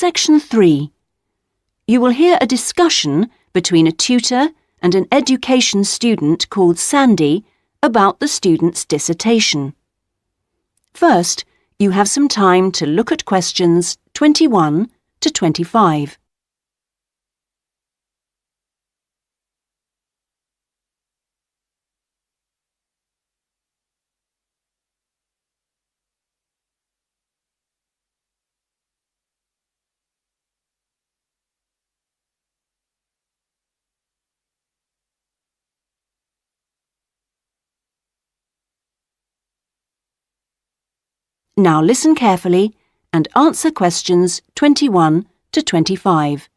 Section 3. You will hear a discussion between a tutor and an education student called Sandy about the student's dissertation. First, you have some time to look at questions 21 to 25. Now listen carefully and answer questions 21 to 25.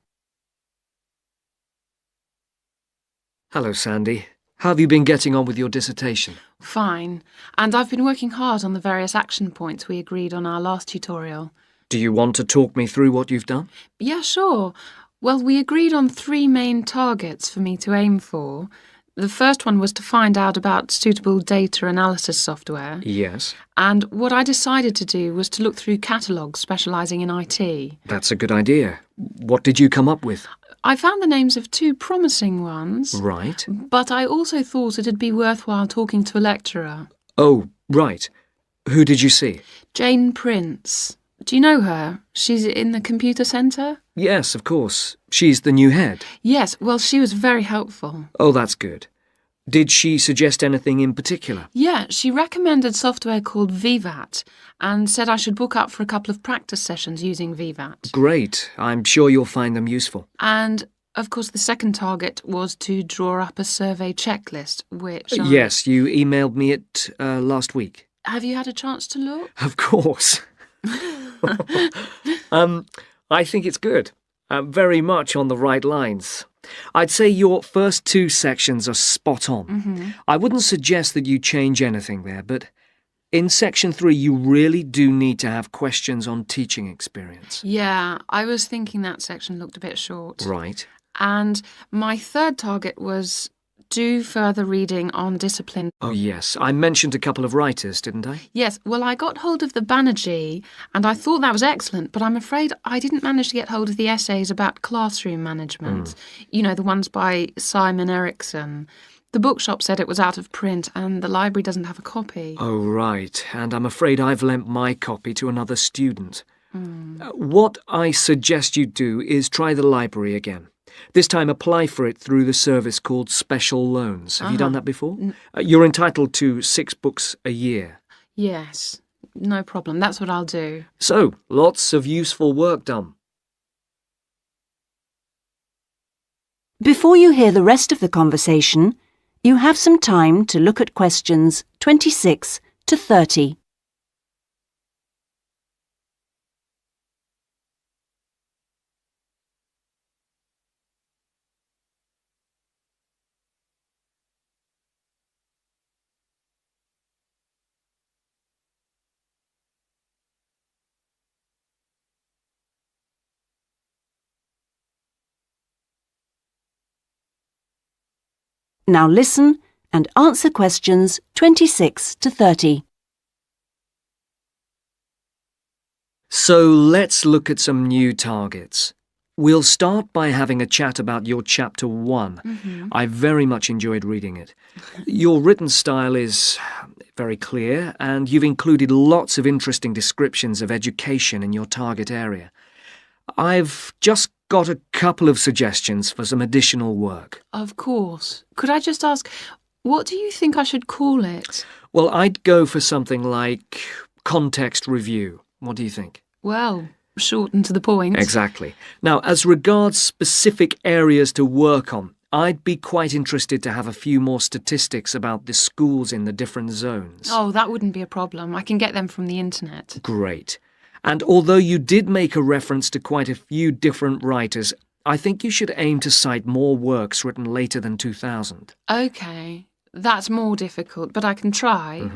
Hello, Sandy. How have you been getting on with your dissertation? Fine, and I've been working hard on the various action points we agreed on our last tutorial. Do you want to talk me through what you've done? Yeah, sure. Well, we agreed on 3 main targets for me to aim for. The first one was to find out about suitable data analysis software. Yes. And what I decided to do was to look through catalogues specialising in IT. That's a good idea. What did you come up with? I found the names of 2 promising ones. Right. But I also thought it'd be worthwhile talking to a lecturer. Oh, right. Who did you see? Jane Prince. Do you know her? She's in the computer centre? Yes, of course. She's the new head. Yes, well, she was very helpful. Oh, that's good. Did she suggest anything in particular? Yeah, she recommended software called VVAT and said I should book up for a couple of practice sessions using VVAT. Great. I'm sure you'll find them useful. And, of course, the second target was to draw up a survey checklist, which Yes, you emailed me it last week. Have you had a chance to look? Of course. I think it's good. Very much on the right lines. I'd say your first 2 sections are spot on. I wouldn't suggest that you change anything there, but in Section 3 you really do need to have questions on teaching experience. Yeah, I was thinking that section looked a bit short. Right. And my third target was do further reading on discipline. Oh, yes. I mentioned a couple of writers, didn't I? Yes, well, I got hold of the Banerjee, and I thought that was excellent, but I'm afraid I didn't manage to get hold of the essays about classroom management. You know, the ones by Simon Erickson. The bookshop said it was out of print, and the library doesn't have a copy. Oh, right. And I'm afraid I've lent my copy to another student. What I suggest you do is try the library again. This time apply for it through the service called Special Loans. Have you done that before? You're entitled to 6 books a year. Yes, no problem. That's what I'll do. So, lots of useful work done. Before you hear the rest of the conversation, you have some time to look at questions 26 to 30. Now listen and answer questions 26 to 30. So let's look at some new targets. We'll start by having a chat about your Chapter 1. I very much enjoyed reading it. Your written style is very clear, and you've included lots of interesting descriptions of education in your target area. I've just got a couple of suggestions for some additional work. Of course. Could I just ask, what do you think I should call it? Well, I'd go for something like context review. What do you think? Well, short and to the point. Exactly. Now, as regards specific areas to work on, I'd be quite interested to have a few more statistics about the schools in the different zones. Oh, that wouldn't be a problem. I can get them from the internet. Great. And although you did make a reference to quite a few different writers, I think you should aim to cite more works written later than 2000. OK, that's more difficult, but I can try.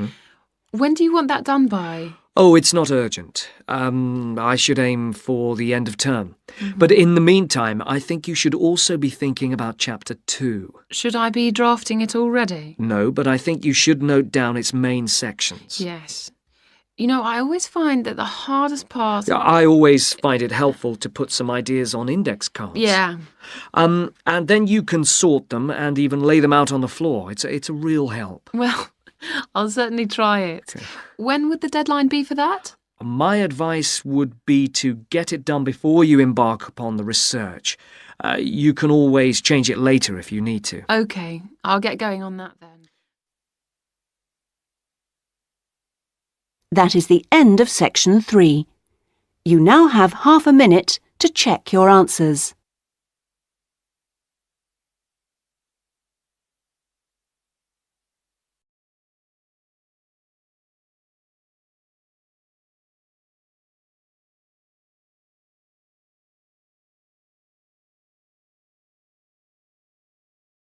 When do you want that done by? Oh, it's not urgent. I should aim for the end of term. But in the meantime, I think you should also be thinking about Chapter 2. Should I be drafting it already? No, but I think you should note down its main sections. Yes. You know, I always find that the hardest part... I always find it helpful to put some ideas on index cards. Yeah. And then you can sort them and even lay them out on the floor. It's a real help. Well, I'll certainly try it. When would the deadline be for that? My advice would be to get it done before you embark upon the research. You can always change it later if you need to. OK, I'll get going on that then. That is the end of section 3. You now have half a minute to check your answers.